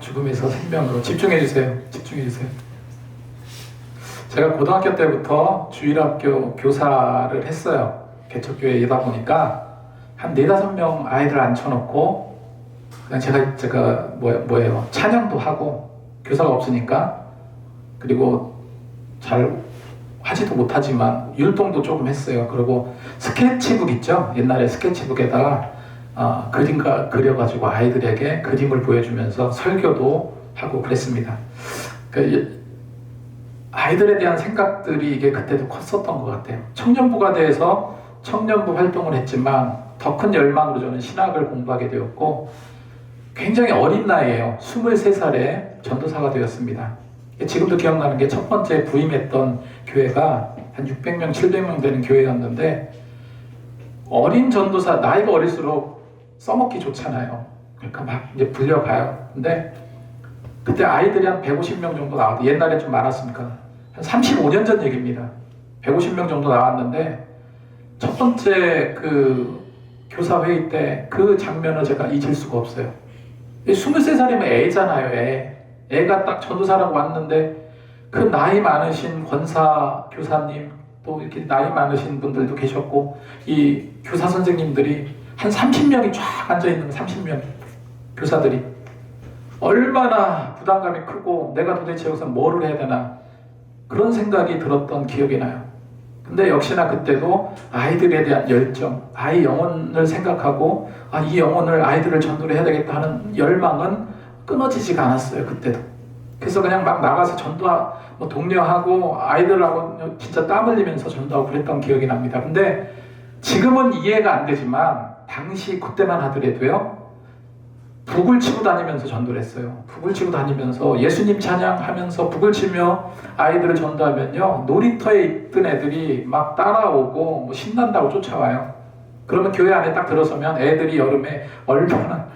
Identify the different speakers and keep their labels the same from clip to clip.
Speaker 1: 죽음에서 생명으로. 집중해 주세요. 집중해 주세요. 제가 고등학교 때부터 주일학교 교사를 했어요. 개척교회이다 보니까 한 4-5명 아이들 앉혀놓고 그냥 제가 뭐예요? 찬양도 하고, 교사가 없으니까, 그리고 잘 하지도 못하지만 율동도 조금 했어요. 그리고 스케치북 있죠? 옛날에 스케치북에다가 그림가 그려가지고 아이들에게 그림을 보여주면서 설교도 하고 그랬습니다. 아이들에 대한 생각들이 이게 그때도 컸었던 것 같아요. 청년부가 돼서 청년부 활동을 했지만 더 큰 열망으로 저는 신학을 공부하게 되었고, 굉장히 어린 나이에요. 23살에 전도사가 되었습니다. 지금도 기억나는 게 첫 번째 부임했던 교회가 한 600명, 700명 되는 교회였는데, 어린 전도사, 나이가 어릴수록 써먹기 좋잖아요. 그러니까 막 이제 불려가요. 근데 그때 아이들이 한 150명 정도 나왔고, 옛날에 좀 많았으니까 한 35년 전 얘기입니다. 150명 정도 나왔는데, 첫 번째 그 교사 회의 때 그 장면을 제가 잊을 수가 없어요. 23살이면 애잖아요. 애가 딱 전도사라고 왔는데, 그 나이 많으신 권사 교사님, 또 이렇게 나이 많으신 분들도 계셨고, 이 교사 선생님들이 한 30명이 쫙 앉아있는 30명 교사들이 얼마나 부담감이 크고, 내가 도대체 여기서 뭐를 해야 되나, 그런 생각이 들었던 기억이 나요. 근데 역시나 그때도 아이들에 대한 열정, 아이 영혼을 생각하고, 이 영혼을, 아이들을 전도를 해야 되겠다 하는 열망은 끊어지지가 않았어요. 그때도. 그래서 그냥 막 나가서 독려하고 아이들하고 진짜 땀 흘리면서 전도하고 그랬던 기억이 납니다. 근데 지금은 이해가 안 되지만 당시 그때만 하더라도요, 북을 치고 다니면서 전도를 했어요. 북을 치고 다니면서 예수님 찬양하면서 북을 치며 아이들을 전도하면요, 놀이터에 있던 애들이 막 따라오고 신난다고 쫓아와요. 그러면 교회 안에 딱 들어서면 애들이 여름에 얼마나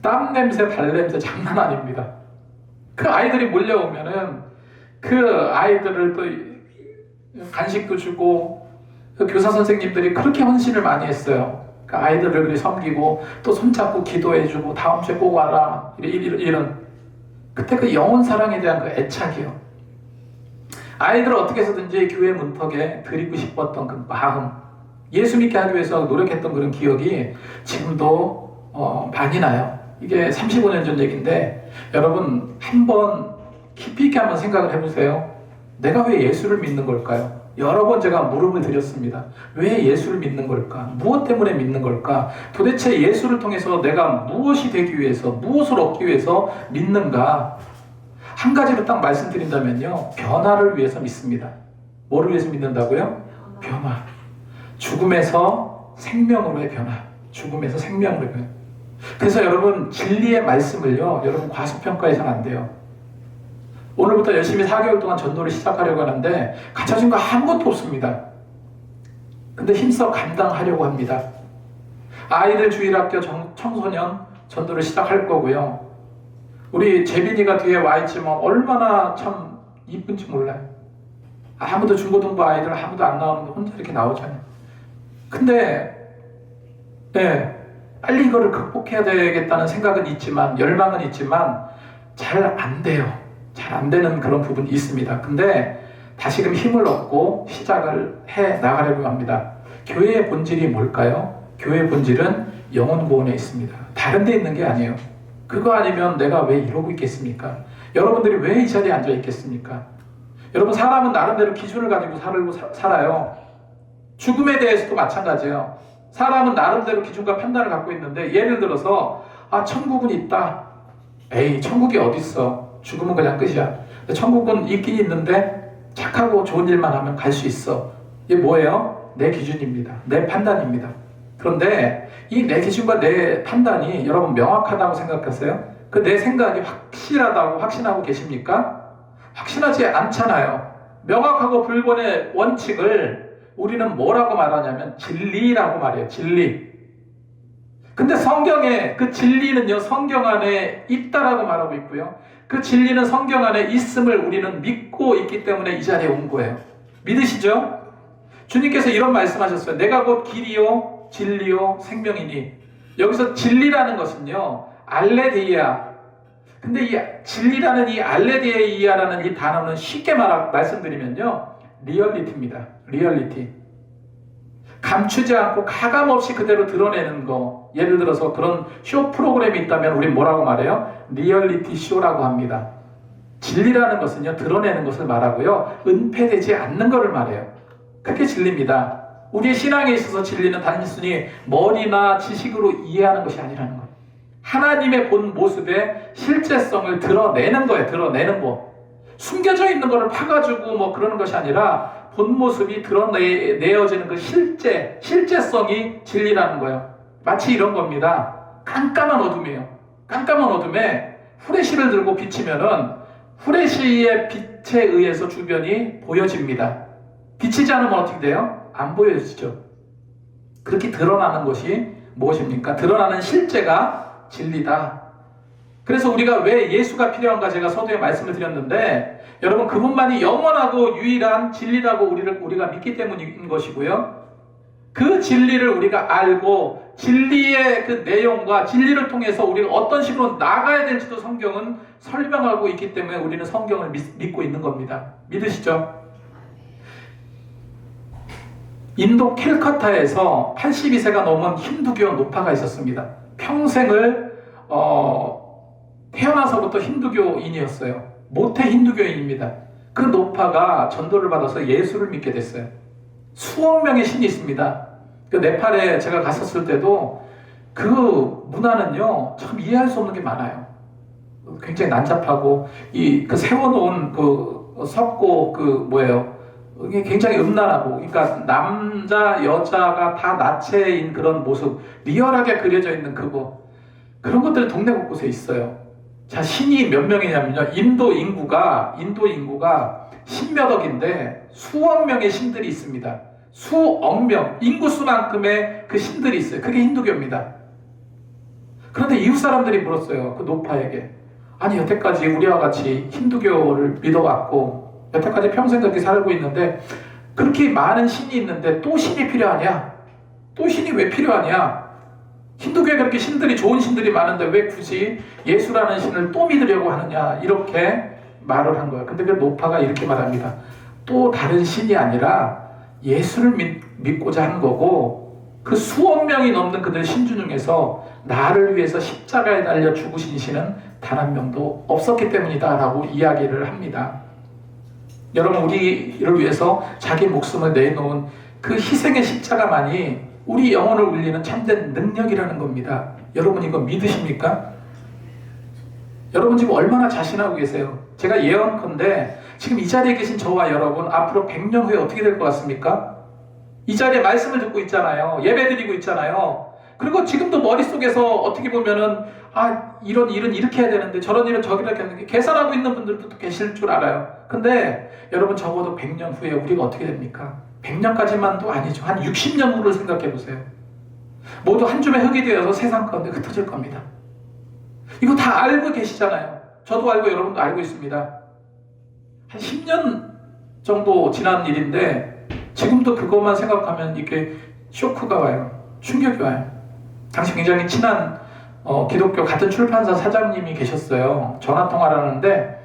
Speaker 1: 땀 냄새, 발 냄새 장난 아닙니다. 그 아이들이 몰려오면은 그 아이들을 또 간식도 주고, 그 교사 선생님들이 그렇게 헌신을 많이 했어요. 그 아이들을 섬기고 또 손잡고 기도해주고 다음 주에 꼭 와라, 이런 그때 그 영혼 사랑에 대한 그 애착이요. 아이들을 어떻게 해서든지 교회 문턱에 드리고 싶었던 그 마음, 예수 믿게 하기 위해서 노력했던 그런 기억이 지금도 많이 나요. 이게 35년 전 얘기인데, 여러분 한번 깊이 있게 한번 생각을 해보세요. 내가 왜 예수를 믿는 걸까요? 여러 번 제가 물음을 드렸습니다. 왜 예수를 믿는 걸까? 무엇 때문에 믿는 걸까? 도대체 예수를 통해서 내가 무엇이 되기 위해서, 무엇을 얻기 위해서 믿는가? 한 가지로 딱 말씀드린다면요, 변화를 위해서 믿습니다. 뭐를 위해서 믿는다고요? 변화. 죽음에서 생명으로의 변화. 죽음에서 생명으로의 변화. 그래서 여러분, 진리의 말씀을요, 여러분 과소평가해서는 안 돼요. 오늘부터 열심히 4개월 동안 전도를 시작하려고 하는데 갖춰진 거 아무것도 없습니다. 근데 힘써 감당하려고 합니다. 아이들 주일학교 청소년 전도를 시작할 거고요. 우리 재빈이가 뒤에 와있지만 얼마나 참 이쁜지 몰라요. 아무도 중고등부 아이들 아무도 안 나오는데 혼자 이렇게 나오잖아요. 근데 빨리 이거를 극복해야 되겠다는 생각은 있지만, 열망은 있지만 잘 안 돼요. 잘 안 되는 그런 부분이 있습니다. 근데 다시금 힘을 얻고 시작을 해 나가려고 합니다. 교회의 본질이 뭘까요? 교회의 본질은 영혼 구원에 있습니다. 다른 데 있는 게 아니에요. 그거 아니면 내가 왜 이러고 있겠습니까? 여러분들이 왜 이 자리에 앉아 있겠습니까? 여러분, 사람은 나름대로 기준을 가지고 살아요. 죽음에 대해서도 마찬가지예요. 사람은 나름대로 기준과 판단을 갖고 있는데, 예를 들어서 천국은 있다. 에이, 천국이 어딨어. 죽으면 그냥 끝이야. 천국은 있긴 있는데 착하고 좋은 일만 하면 갈 수 있어. 이게 뭐예요? 내 기준입니다. 내 판단입니다. 그런데 이 내 기준과 내 판단이 여러분 명확하다고 생각하세요? 그 내 생각이 확실하다고 확신하고 계십니까? 확신하지 않잖아요. 명확하고 불변의 원칙을 우리는 뭐라고 말하냐면 진리라고 말해요. 진리. 근데 성경에 그 진리는요, 성경 안에 있다라고 말하고 있고요. 그 진리는 성경 안에 있음을 우리는 믿고 있기 때문에 이 자리에 온 거예요. 믿으시죠? 주님께서 이런 말씀하셨어요. 내가 곧 길이요 진리요 생명이니. 여기서 진리라는 것은요, 알레데이아, 근데 이 진리라는 이 알레데이아라는 이 단어는 쉽게 말씀드리면요, 리얼리티입니다. 리얼리티. 감추지 않고 가감 없이 그대로 드러내는 거. 예를 들어서 그런 쇼 프로그램이 있다면 우린 뭐라고 말해요? 리얼리티 쇼라고 합니다. 진리라는 것은요, 드러내는 것을 말하고요, 은폐되지 않는 것을 말해요. 그게 진리입니다. 우리의 신앙에 있어서 진리는 단순히 머리나 지식으로 이해하는 것이 아니라는 거예요. 하나님의 본 모습의 실제성을 드러내는 거예요. 드러내는 거. 숨겨져 있는 것을 파가지고 뭐 그러는 것이 아니라 본 모습이 드러내어지는 그 실제성이 진리라는 거예요. 마치 이런 겁니다. 깜깜한 어둠이에요. 깜깜한 어둠에 후레쉬를 들고 비치면은 후레쉬의 빛에 의해서 주변이 보여집니다. 비치지 않으면 어떻게 돼요? 안 보여지죠. 그렇게 드러나는 것이 무엇입니까? 드러나는 실제가 진리다. 그래서 우리가 왜 예수가 필요한가 제가 서두에 말씀을 드렸는데, 여러분 그분만이 영원하고 유일한 진리라고 우리가 믿기 때문인 것이고요. 그 진리를 우리가 알고 진리의 그 내용과 진리를 통해서 우리가 어떤 식으로 나가야 될지도 성경은 설명하고 있기 때문에 우리는 성경을 믿고 있는 겁니다. 믿으시죠? 인도 캘커타에서 82세가 넘은 힌두교 노파가 있었습니다. 평생을 태어나서부터 힌두교인이었어요. 모태 힌두교인입니다. 그 노파가 전도를 받아서 예수를 믿게 됐어요. 수억 명의 신이 있습니다. 그 네팔에 제가 갔었을 때도 그 문화는요, 참 이해할 수 없는 게 많아요. 굉장히 난잡하고 그 세워놓은 그 석고 이게 굉장히 음란하고, 그러니까 남자 여자가 다 나체인 그런 모습, 리얼하게 그려져 있는 그런 것들이 동네 곳곳에 있어요. 자, 신이 몇 명이냐면요, 인도 인구가 10몇 억인데 수억 명의 신들이 있습니다. 수억 명, 인구수만큼의 그 신들이 있어요. 그게 힌두교입니다. 그런데 이웃 사람들이 물었어요. 그 노파에게. 아니, 여태까지 우리와 같이 힌두교를 믿어왔고 여태까지 평생 그렇게 살고 있는데 그렇게 많은 신이 있는데 또 신이 필요하냐? 또 신이 왜 필요하냐? 힌두교에 그렇게 좋은 신들이 많은데 왜 굳이 예수라는 신을 또 믿으려고 하느냐? 이렇게 말을 한 거예요. 근데 그 노파가 이렇게 말합니다. 또 다른 신이 아니라 예수를 믿고자 한 거고, 그 수억 명이 넘는 그들 신주 중에서 나를 위해서 십자가에 달려 죽으신 신은 단 한 명도 없었기 때문이다 라고 이야기를 합니다. 여러분, 우리를 위해서 자기 목숨을 내놓은 그 희생의 십자가만이 우리 영혼을 울리는 참된 능력이라는 겁니다. 여러분 이거 믿으십니까? 여러분 지금 얼마나 자신하고 계세요? 제가 예언컨대 지금 이 자리에 계신 저와 여러분 앞으로 100년 후에 어떻게 될 것 같습니까? 이 자리에 말씀을 듣고 있잖아요. 예배드리고 있잖아요. 그리고 지금도 머릿속에서 어떻게 보면은 이런 일은 이렇게 해야 되는데 저런 일은 저렇게 해야 되는데 계산하고 있는 분들도 계실 줄 알아요. 근데 여러분 적어도 100년 후에 우리가 어떻게 됩니까? 100년까지만도 아니죠. 한 60년 후를 생각해 보세요. 모두 한 줌의 흙이 되어서 세상 가운데 흩어질 겁니다. 이거 다 알고 계시잖아요. 저도 알고 여러분도 알고 있습니다. 한 10년 정도 지난 일인데 지금도 그것만 생각하면 이렇게 쇼크가 와요. 충격이 와요. 당시 굉장히 친한 기독교 같은 출판사 사장님이 계셨어요. 전화통화를 하는데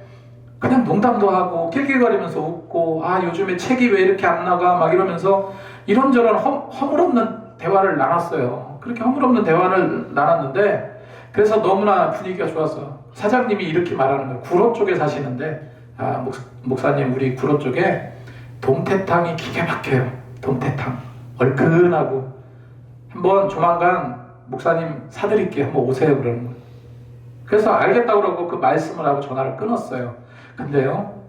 Speaker 1: 그냥 농담도 하고 낄낄거리면서 웃고 요즘에 책이 왜 이렇게 안 나가 막 이러면서 이런저런 허물없는 대화를 나눴어요. 그렇게 허물없는 대화를 나눴는데 그래서 너무나 분위기가 좋았어. 사장님이 이렇게 말하는 거예요. 구로 쪽에 사시는데 목사님 우리 구로 쪽에 동태탕이 기가 막혀요. 동태탕 얼큰하고 한번 조만간 목사님 사드릴게요. 한번 오세요 그러는 거예요. 그래서 알겠다고 그러고 그 말씀을 하고 전화를 끊었어요. 근데요,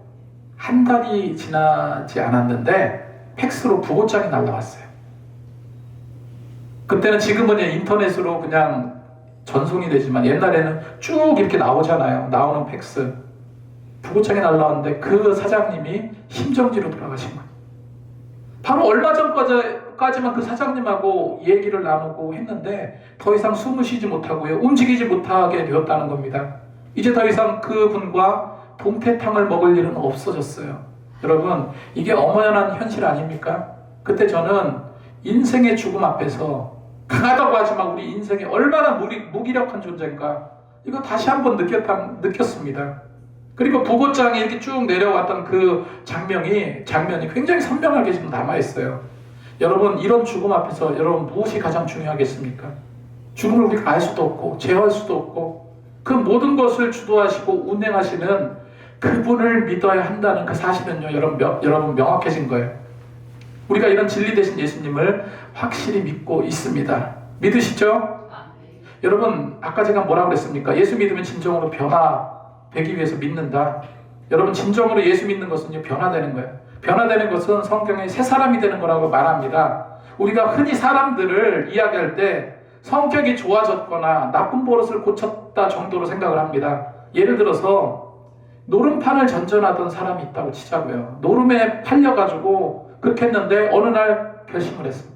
Speaker 1: 한 달이 지나지 않았는데 팩스로 부고장이 날라왔어요. 그때는 지금은 인터넷으로 그냥 전송이 되지만 옛날에는 쭉 이렇게 나오잖아요. 나오는 팩스. 부고장이 날라왔는데 그 사장님이 심정지로 돌아가신 거예요. 바로 얼마 전까지만 그 사장님하고 얘기를 나누고 했는데 더 이상 숨을 쉬지 못하고요. 움직이지 못하게 되었다는 겁니다. 이제 더 이상 그분과 동태탕을 먹을 일은 없어졌어요. 여러분, 이게 엄연한 현실 아닙니까? 그때 저는 인생의 죽음 앞에서 강하다고 하지만 우리 인생이 얼마나 무기력한 존재인가, 이거 다시 한번 느꼈습니다. 그리고 부고장이 이렇게 쭉 내려왔던 그 장면이 굉장히 선명하게 지금 남아있어요. 여러분, 이런 죽음 앞에서 여러분 무엇이 가장 중요하겠습니까? 죽음을 우리가 알 수도 없고 제어할 수도 없고 그 모든 것을 주도하시고 운행하시는 그분을 믿어야 한다는 그 사실은요, 여러분 명확해진 거예요. 우리가 이런 진리 되신 예수님을 확실히 믿고 있습니다. 믿으시죠? 여러분, 아까 제가 뭐라고 그랬습니까? 예수 믿으면 진정으로 변화되기 위해서 믿는다. 여러분, 진정으로 예수 믿는 것은요, 변화되는 거예요. 변화되는 것은 성경에 새 사람이 되는 거라고 말합니다. 우리가 흔히 사람들을 이야기할 때 성격이 좋아졌거나 나쁜 버릇을 고쳤다 정도로 생각을 합니다. 예를 들어서 노름판을 전전하던 사람이 있다고 치자고요. 노름에 팔려가지고 그렇게 했는데 어느 날 결심을 했어.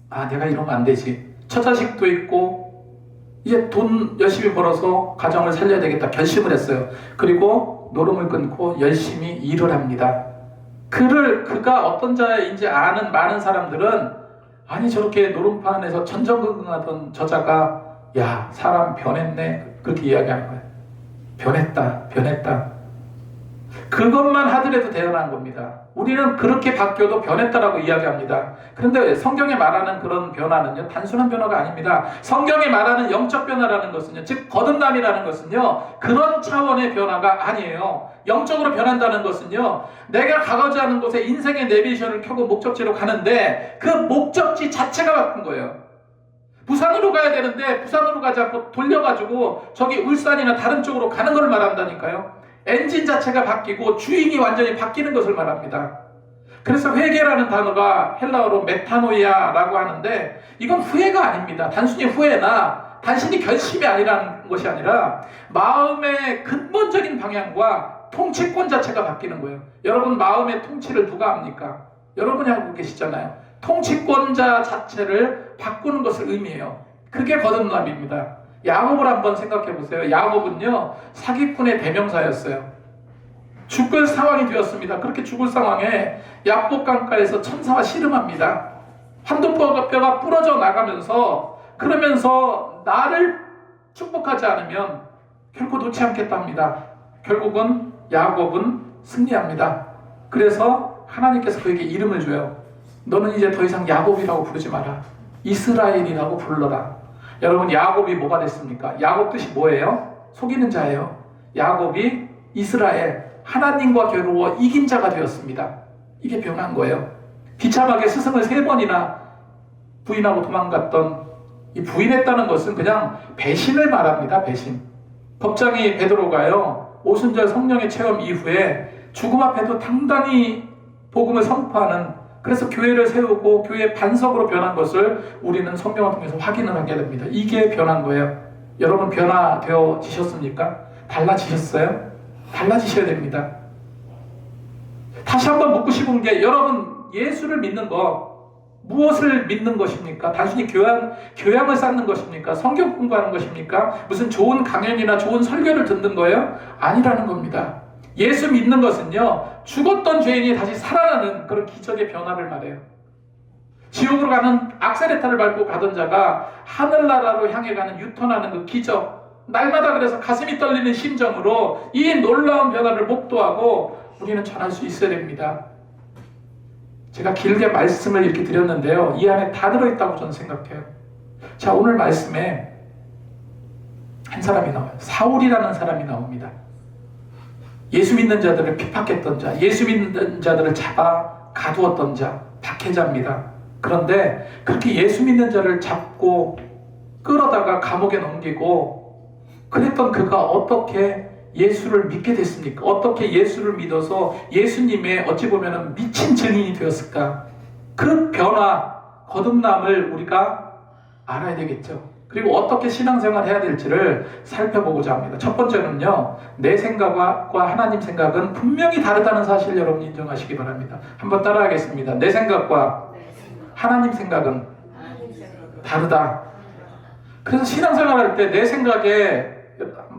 Speaker 1: 아, 내가 이러면 안 되지. 처자식도 있고 이제 돈 열심히 벌어서 가정을 살려야 되겠다 결심을 했어요. 그리고 노름을 끊고 열심히 일을 합니다. 그가 어떤 자인지 아는 많은 사람들은 아니, 저렇게 노름판에서 전전긍긍하던 저자가 야, 사람 변했네, 그렇게 이야기하는 거예요. 변했다. 그것만 하더라도 대단한 겁니다. 우리는 그렇게 바뀌어도 변했다라고 이야기합니다. 그런데 성경에 말하는 그런 변화는요, 단순한 변화가 아닙니다. 성경에 말하는 영적 변화라는 것은요, 즉 거듭남이라는 것은요, 그런 차원의 변화가 아니에요. 영적으로 변한다는 것은요, 내가 가고자 하는 곳에 인생의 내비게이션을 켜고 목적지로 가는데 그 목적지 자체가 바뀐 거예요. 부산으로 가야 되는데 부산으로 가지 않고 돌려가지고 저기 울산이나 다른 쪽으로 가는 걸 말한다니까요. 엔진 자체가 바뀌고 주인이 완전히 바뀌는 것을 말합니다. 그래서 회개라는 단어가 헬라어로 메타노이아라고 하는데 이건 후회가 아닙니다. 단순히 후회나 단순히 결심이 아니라는 것이 아니라 마음의 근본적인 방향과 통치권 자체가 바뀌는 거예요. 여러분, 마음의 통치를 누가 합니까? 여러분이 하고 계시잖아요. 통치권자 자체를 바꾸는 것을 의미해요. 그게 거듭남입니다. 야곱을 한번 생각해 보세요. 야곱은요, 사기꾼의 대명사였어요. 죽을 상황이 되었습니다. 그렇게 죽을 상황에 야복 강가에서 천사와 씨름합니다. 환도뼈가 부러져 나가면서, 그러면서 나를 축복하지 않으면 결코 놓지 않겠답니다. 결국은 야곱은 승리합니다. 그래서 하나님께서 그에게 이름을 줘요. 너는 이제 더 이상 야곱이라고 부르지 마라. 이스라엘이라고 불러라. 여러분, 야곱이 뭐가 됐습니까? 야곱 뜻이 뭐예요? 속이는 자예요. 야곱이 이스라엘, 하나님과 겨루어 이긴 자가 되었습니다. 이게 변한 거예요. 비참하게 스승을 3번이나 부인하고 도망갔던, 이 부인했다는 것은 그냥 배신을 말합니다. 배신. 법장이 베드로가요, 오순절 성령의 체험 이후에 죽음 앞에도 당당히 복음을 선포하는, 그래서 교회를 세우고 교회의 반석으로 변한 것을 우리는 성경을 통해서 확인을 하게 됩니다. 이게 변한 거예요. 여러분, 변화되어지셨습니까? 달라지셨어요? 달라지셔야 됩니다. 다시 한번 묻고 싶은 게, 여러분, 예수를 믿는 것, 무엇을 믿는 것입니까? 단순히 교양을 쌓는 것입니까? 성경 공부하는 것입니까? 무슨 좋은 강연이나 좋은 설교를 듣는 거예요? 아니라는 겁니다. 예수 믿는 것은요, 죽었던 죄인이 다시 살아나는 그런 기적의 변화를 말해요. 지옥으로 가는 악세레타를 밟고 가던 자가 하늘나라로 향해 가는 유턴하는 그 기적, 날마다 그래서 가슴이 떨리는 심정으로 이 놀라운 변화를 목도하고 우리는 전할 수 있어야 됩니다. 제가 길게 말씀을 이렇게 드렸는데요, 이 안에 다 들어있다고 저는 생각해요. 자, 오늘 말씀에 한 사람이 나와요. 사울이라는 사람이 나옵니다. 예수 믿는 자들을 핍박했던 자, 예수 믿는 자들을 잡아 가두었던 자, 박해자입니다. 그런데 그렇게 예수 믿는 자를 잡고 끌어다가 감옥에 넘기고 그랬던 그가 어떻게 예수를 믿게 됐습니까? 어떻게 예수를 믿어서 예수님의 어찌 보면 미친 증인이 되었을까? 그 변화, 거듭남을 우리가 알아야 되겠죠. 그리고 어떻게 신앙생활을 해야 될지를 살펴보고자 합니다. 첫 번째는요, 내 생각과 하나님 생각은 분명히 다르다는 사실 여러분 인정하시기 바랍니다. 한번 따라하겠습니다. 내 생각과 하나님 생각은 다르다. 그래서 신앙생활을 할 때 내 생각에,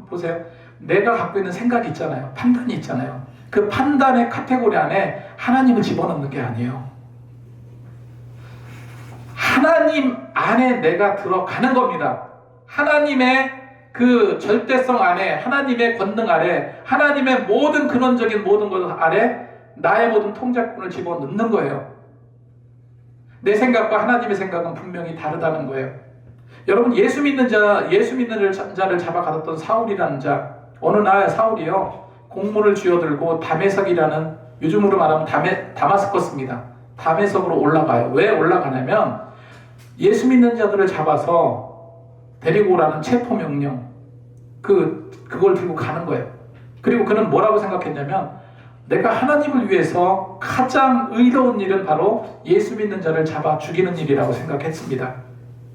Speaker 1: 보세요. 내가 갖고 있는 생각이 있잖아요. 판단이 있잖아요. 그 판단의 카테고리 안에 하나님을 집어넣는 게 아니에요. 하나님 안에 내가 들어가는 겁니다. 하나님의 그 절대성 안에, 하나님의 권능 아래, 하나님의 모든 근원적인 모든 것 아래 나의 모든 통제권을 집어넣는 거예요. 내 생각과 하나님의 생각은 분명히 다르다는 거예요. 여러분, 예수 믿는 자를 잡아가뒀던 사울이라는 자, 어느 날 사울이요, 공문을 쥐어들고 다메섹이라는, 요즘으로 말하면 다마스커스입니다. 다메섹으로 올라가요. 왜 올라가냐면 예수 믿는 자들을 잡아서 데리고 오라는 체포 명령, 그걸 들고 가는 거예요. 그리고 그는 뭐라고 생각했냐면, 내가 하나님을 위해서 가장 의로운 일은 바로 예수 믿는 자를 잡아 죽이는 일이라고 생각했습니다.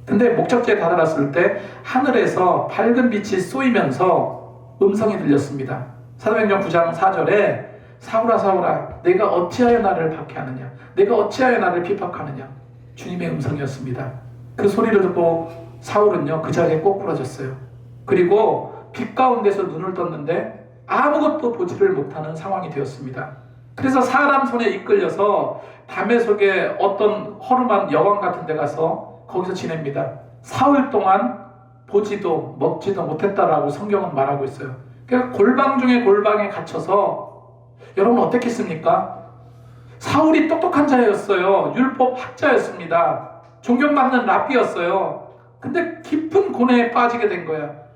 Speaker 1: 근데 목적지에 다다랐을 때 하늘에서 밝은 빛이 쏘이면서 음성이 들렸습니다. 사도행전 9장 4절에 사울아 사울아 내가 어찌하여 나를 박해하느냐, 내가 어찌하여 나를 핍박하느냐, 주님의 음성이었습니다. 그 소리를 듣고 사울은요, 그 자리에 꼬꾸라졌어요. 그리고 빛 가운데서 눈을 떴는데 아무것도 보지를 못하는 상황이 되었습니다. 그래서 사람 손에 이끌려서 다메섹의 어떤 허름한 여관 같은 데 가서 거기서 지냅니다. 사흘 동안 보지도 먹지도 못했다라고 성경은 말하고 있어요. 그러니까 골방 중에 골방에 갇혀서, 여러분 어떻겠습니까? 사울이 똑똑한 자였어요. 율법 학자였습니다. 존경받는 랍비였어요. 근데 깊은 고뇌에 빠지게 된 거야.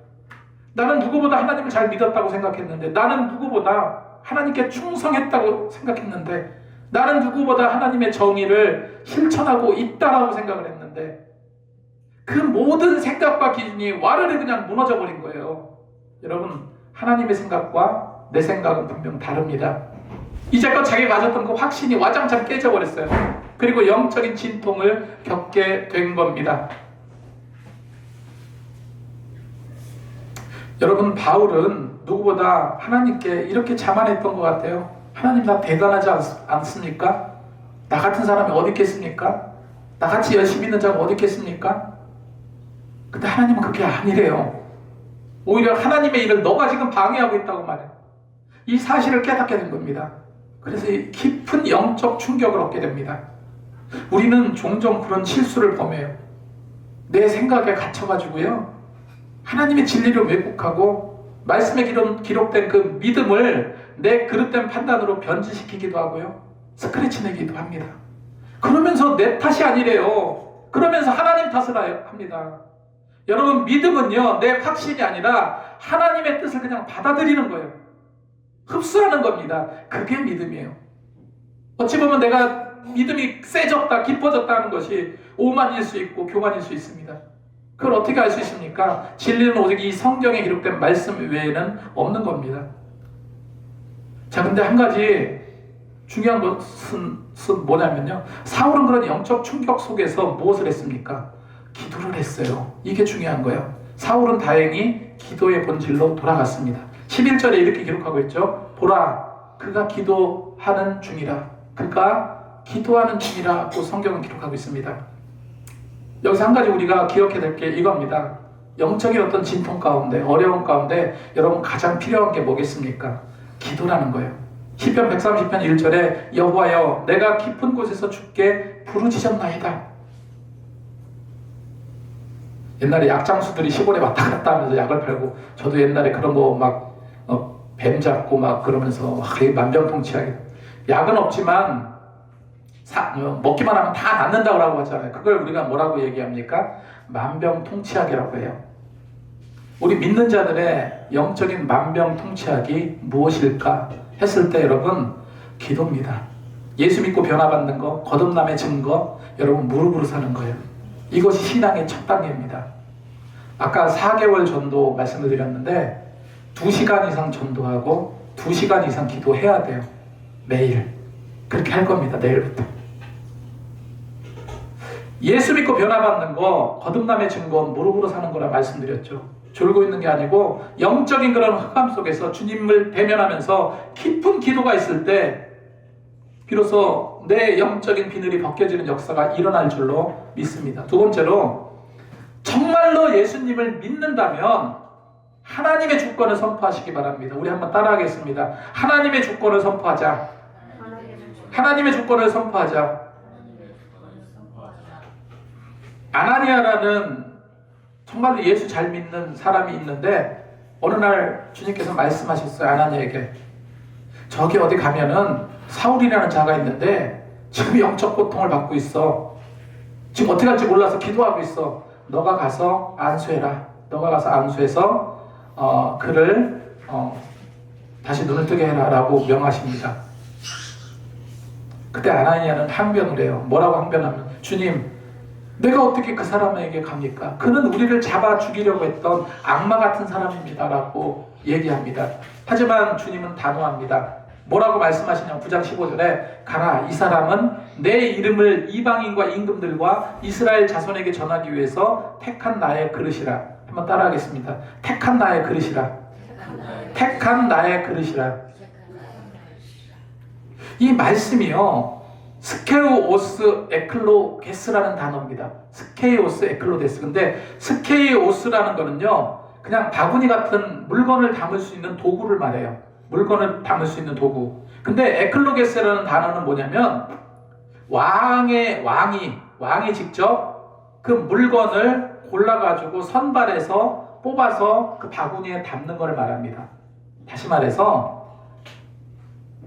Speaker 1: 나는 누구보다 하나님을 잘 믿었다고 생각했는데, 나는 누구보다 하나님께 충성했다고 생각했는데, 나는 누구보다 하나님의 정의를 실천하고 있다라고 생각을 했는데, 그 모든 생각과 기준이 와르르 그냥 무너져 버린 거예요. 여러분, 하나님의 생각과 내 생각은 분명 다릅니다. 이제껏 자기가 가졌던 그 확신이 와장창 깨져버렸어요. 그리고 영적인 진통을 겪게 된 겁니다. 여러분, 바울은 누구보다 하나님께 이렇게 자만했던 것 같아요. 하나님, 나 대단하지 않습니까? 나 같은 사람이 어디 있겠습니까? 나같이 열심히 있는 자가 어디 있겠습니까? 근데 하나님은 그게 아니래요. 오히려 하나님의 일을 너가 지금 방해하고 있다고 말해요. 이 사실을 깨닫게 된 겁니다. 그래서 깊은 영적 충격을 얻게 됩니다. 우리는 종종 그런 실수를 범해요. 내 생각에 갇혀가지고요, 하나님의 진리를 왜곡하고 말씀에 기록된 그 믿음을 내 그릇된 판단으로 변질시키기도 하고요, 스크래치 내기도 합니다. 그러면서 내 탓이 아니래요. 그러면서 하나님 탓을 합니다. 여러분, 믿음은요, 내 확신이 아니라 하나님의 뜻을 그냥 받아들이는 거예요. 흡수하는 겁니다. 그게 믿음이에요. 어찌 보면 내가 믿음이 세졌다, 깊어졌다 하는 것이 오만일 수 있고 교만일 수 있습니다. 그걸 어떻게 알 수 있습니까? 진리는 오직 이 성경에 기록된 말씀 외에는 없는 겁니다. 자, 근데 한 가지 중요한 것은 뭐냐면요, 사울은 그런 영적 충격 속에서 무엇을 했습니까? 기도를 했어요. 이게 중요한 거예요. 사울은 다행히 기도의 본질로 돌아갔습니다. 11절에 이렇게 기록하고 있죠. 보라, 그가 기도하는 중이라. 그가 기도하는 중이라고 성경은 기록하고 있습니다. 여기서 한 가지 우리가 기억해야 될 게 이겁니다. 영적인 어떤 진통 가운데, 어려움 가운데 여러분 가장 필요한 게 뭐겠습니까? 기도라는 거예요. 시편 130편 1절에 여호와여, 내가 깊은 곳에서 주께 부르짖었나이다. 옛날에 약장수들이 시골에 왔다 갔다 하면서 약을 팔고, 저도 옛날에 그런 거 막 뱀 잡고 막 그러면서 만병통치약에, 약은 없지만 먹기만 하면 다 낫는다고 하잖아요. 그걸 우리가 뭐라고 얘기합니까? 만병통치약이라고 해요. 우리 믿는 자들의 영적인 만병통치약이 무엇일까 했을 때 여러분, 기도입니다. 예수 믿고 변화받는 거, 거듭남의 증거, 여러분 무릎으로 사는 거예요. 이것이 신앙의 첫 단계입니다. 아까 4개월 전도 말씀을 드렸는데 2시간 이상 전도하고 2시간 이상 기도해야 돼요. 매일. 그렇게 할 겁니다. 내일부터. 예수 믿고 변화받는 거, 거듭남의 증거는 무릎으로 사는 거라 말씀드렸죠. 졸고 있는 게 아니고 영적인 그런 흑암 속에서 주님을 대면하면서 깊은 기도가 있을 때 비로소 내 영적인 비늘이 벗겨지는 역사가 일어날 줄로 믿습니다. 두 번째로, 정말로 예수님을 믿는다면 하나님의 주권을 선포하시기 바랍니다. 우리 한번 따라하겠습니다. 하나님의 주권을 선포하자. 하나님의 주권을 선포하자. 아나니아라는 정말로 예수 잘 믿는 사람이 있는데 어느 날 주님께서 말씀하셨어요. 아나니에게. 저기 어디 가면은 사울이라는 자가 있는데 지금 영적 고통을 받고 있어. 지금 어떻게 할지 몰라서 기도하고 있어. 너가 가서 안수해라. 너가 가서 안수해서 그를 다시 눈을 뜨게 해라 라고 명하십니다. 그때 아나니아는 항변을 해요. 뭐라고 항변하면, 주님, 내가 어떻게 그 사람에게 갑니까? 그는 우리를 잡아 죽이려고 했던 악마 같은 사람입니다 라고 얘기합니다. 하지만 주님은 단호합니다. 뭐라고 말씀하시냐면 9장 15절에 가라, 이 사람은 내 이름을 이방인과 임금들과 이스라엘 자손에게 전하기 위해서 택한 나의 그릇이라. 한번 따라하겠습니다. 택한 나의 그릇이라. 택한 나의 그릇이라. 이 말씀이요, 스케우오스 에클로게스라는 단어입니다. 스케우오스 에클로데스. 근데 스케우오스라는 거는요, 그냥 바구니 같은 물건을 담을 수 있는 도구를 말해요. 물건을 담을 수 있는 도구. 근데 에클로게스라는 단어는 뭐냐면 왕이 직접 그 물건을 골라가지고 선발해서 뽑아서 그 바구니에 담는 걸 말합니다. 다시 말해서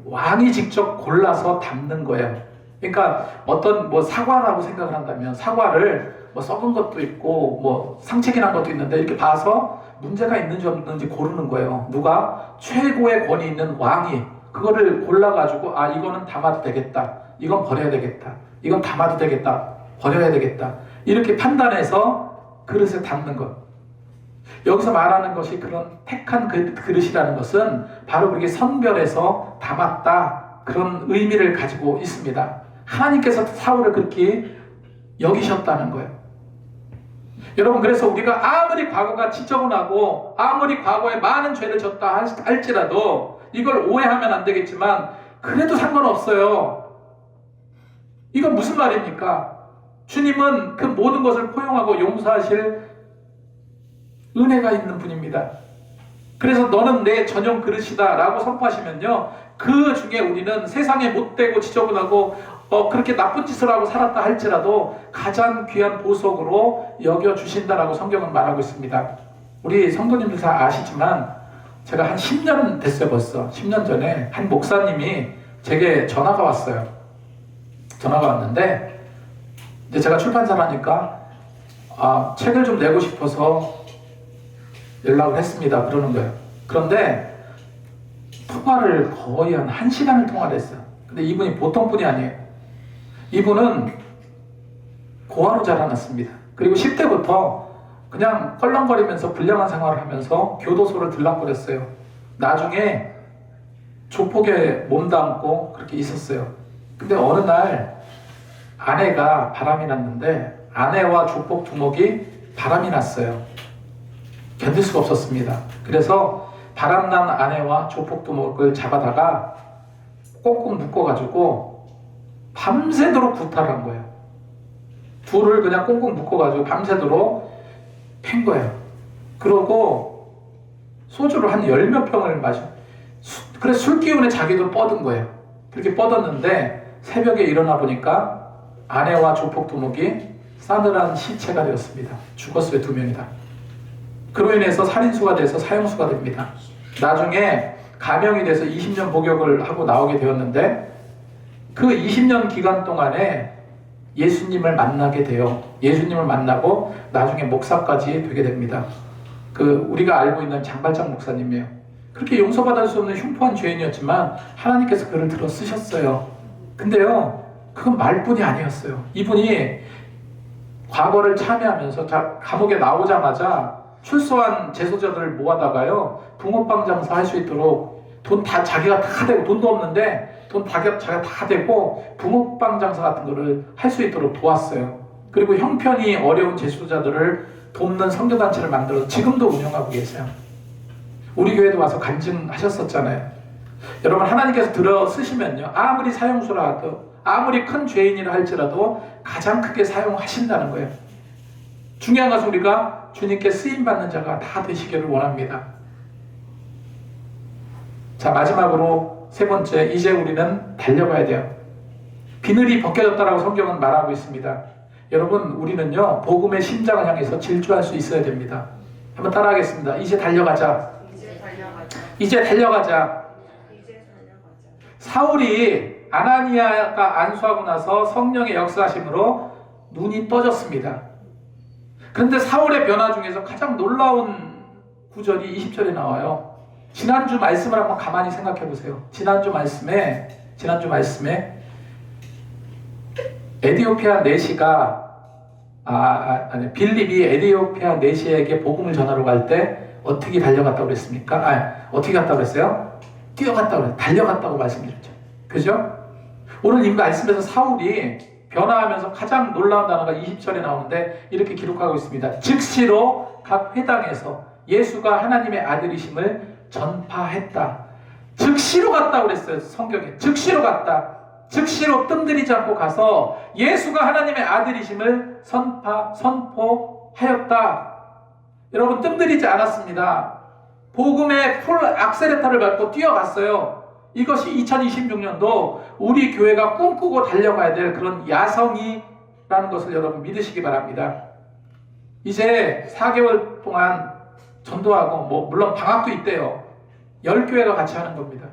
Speaker 1: 왕이 직접 골라서 담는 거예요. 그러니까 어떤 사과라고 생각을 한다면 사과를 썩은 것도 있고 상책이 난 것도 있는데 이렇게 봐서 문제가 있는지 없는지 고르는 거예요. 누가? 최고의 권위 있는 왕이 그거를 골라가지고 이거는 담아도 되겠다, 이건 버려야 되겠다, 이건 담아도 되겠다, 버려야 되겠다, 이렇게 판단해서 그릇에 담는 것. 여기서 말하는 것이 그런 택한 그릇이라는 것은 바로 그렇게 선별해서 담았다, 그런 의미를 가지고 있습니다. 하나님께서 사울을 그렇게 여기셨다는 거예요. 여러분, 그래서 우리가 아무리 과거가 지저분하고 아무리 과거에 많은 죄를 졌다 할지라도 이걸 오해하면 안 되겠지만 그래도 상관없어요. 이건 무슨 말입니까? 주님은 그 모든 것을 포용하고 용서하실 은혜가 있는 분입니다. 그래서 너는 내 전용 그릇이다 라고 선포하시면요, 그 중에 우리는 세상에 못되고 지저분하고 그렇게 나쁜 짓을 하고 살았다 할지라도 가장 귀한 보석으로 여겨주신다라고 성경은 말하고 있습니다. 우리 성도님들 다 아시지만 제가 한 10년 됐어요. 벌써 10년 전에 한 목사님이 제게 전화가 왔어요. 전화가 왔는데 이제 제가 출판사라니까 책을 좀 내고 싶어서 연락을 했습니다. 그러는 거예요. 그런데 통화를 거의 한 1시간을 통화를 했어요. 근데 이분이 보통 분이 아니에요. 이분은 고아로 자라났습니다. 그리고 10대부터 그냥 껄렁거리면서 불량한 생활을 하면서 교도소를 들락거렸어요. 나중에 조폭에 몸담고 그렇게 있었어요. 근데 어느 날 아내가 바람이 났는데 아내와 조폭 두목이 바람이 났어요. 견딜 수가 없었습니다. 그래서 바람난 아내와 조폭 두목을 잡아다가 꽁꽁 묶어가지고 밤새도록 구타한 거예요. 둘을 그냥 꽁꽁 묶어가지고 밤새도록 팬 거예요. 그러고 소주를 한 10몇 병을 그래서 술 기운에 자기도 뻗은 거예요. 그렇게 뻗었는데 새벽에 일어나 보니까 아내와 조폭 두목이 싸늘한 시체가 되었습니다. 죽었어요. 2명이 다. 그로 인해서 살인수가 돼서 사형수가 됩니다. 나중에 감형이 돼서 20년 복역을 하고 나오게 되었는데 그 20년 기간 동안에 예수님을 만나게 돼요. 예수님을 만나고 나중에 목사까지 되게 됩니다. 우리가 알고 있는 장발장 목사님이에요. 그렇게 용서받을 수 없는 흉포한 죄인이었지만 하나님께서 그를 들어 쓰셨어요. 근데요, 그건 말뿐이 아니었어요. 이분이 과거를 참여하면서 감옥에 나오자마자 출소한 재소자들을 모아다가요, 붕어빵 장사 할 수 있도록 돈 다 자기가 다 대고, 돈도 없는데 돈 자기가 다 대고 붕어빵 장사 같은 거를 할 수 있도록 도왔어요. 그리고 형편이 어려운 재소자들을 돕는 선교단체를 만들어서 지금도 운영하고 계세요. 우리 교회도 와서 간증하셨었잖아요. 여러분, 하나님께서 들어 쓰시면요, 아무리 사형수라도 아무리 큰 죄인이라 할지라도 가장 크게 사용하신다는 거예요. 중요한 것은 우리가 주님께 쓰임받는 자가 다 되시기를 원합니다. 자, 마지막으로 세 번째, 이제 우리는 달려가야 돼요. 비늘이 벗겨졌다라고 성경은 말하고 있습니다. 여러분, 우리는요 복음의 심장을 향해서 질주할 수 있어야 됩니다. 한번 따라하겠습니다. 이제 달려가자. 이제 달려가자. 사울이 아나니아가 안수하고 나서 성령의 역사하심으로 눈이 떠졌습니다. 그런데 사울의 변화 중에서 가장 놀라운 구절이 20절에 나와요. 지난주 말씀을 한번 가만히 생각해 보세요. 지난주 말씀에 에디오피아 내시가 빌립이 에디오피아 내시에게 복음을 전하러 갈 때 어떻게 달려갔다고 그랬습니까? 어떻게 갔다고 그랬어요? 뛰어갔다고 그랬어요. 달려갔다고 말씀드렸죠. 그죠? 오늘 이 말씀에서 사울이 변화하면서 가장 놀라운 단어가 20절에 나오는데 이렇게 기록하고 있습니다. 즉시로 각 회당에서 예수가 하나님의 아들이심을 전파했다. 즉시로 갔다고 그랬어요. 성경에. 즉시로 갔다. 즉시로 뜸들이지 않고 가서 예수가 하나님의 아들이심을 선포하였다. 여러분, 뜸들이지 않았습니다. 복음의 풀 악셀레터를 밟고 뛰어갔어요. 이것이 2026년도 우리 교회가 꿈꾸고 달려가야 될 그런 야성이라는 것을 여러분 믿으시기 바랍니다. 이제 4개월 동안 전도하고 물론 방학도 있대요. 10교회가 같이 하는 겁니다.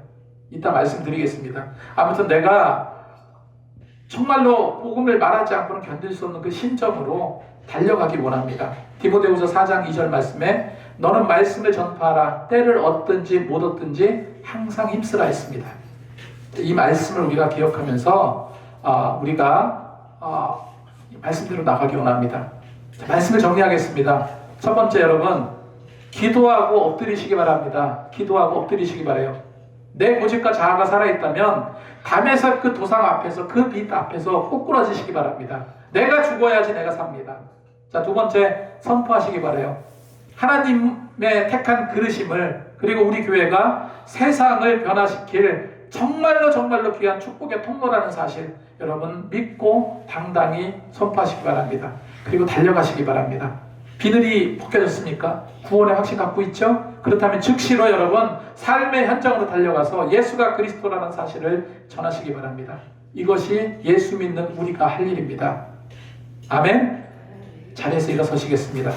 Speaker 1: 이따 말씀드리겠습니다. 아무튼 내가 정말로 복음을 말하지 않고는 견딜 수 없는 그 심정으로 달려가기 원합니다. 디모데후서 4장 2절 말씀에 너는 말씀을 전파하라. 때를 얻든지 못 얻든지 항상 힘쓰라 했습니다. 이 말씀을 우리가 기억하면서 우리가 말씀대로 나가기 원합니다. 말씀을 정리하겠습니다. 첫 번째, 여러분, 기도하고 엎드리시기 바랍니다. 기도하고 엎드리시기 바라요. 내 고집과 자아가 살아있다면 담에서 그 도상 앞에서 그 빛 앞에서 꼬꾸라지시기 바랍니다. 내가 죽어야지 내가 삽니다. 자, 두 번째, 선포하시기 바라요. 하나님의 택한 그르심을, 그리고 우리 교회가 세상을 변화시킬 정말로 귀한 축복의 통로라는 사실 여러분 믿고 당당히 선포하시기 바랍니다. 그리고 달려가시기 바랍니다. 비늘이 벗겨졌습니까? 구원의 확신 갖고 있죠? 그렇다면 즉시로 여러분 삶의 현장으로 달려가서 예수가 그리스도라는 사실을 전하시기 바랍니다. 이것이 예수 믿는 우리가 할 일입니다. 아멘. 자리에서 일어서시겠습니다.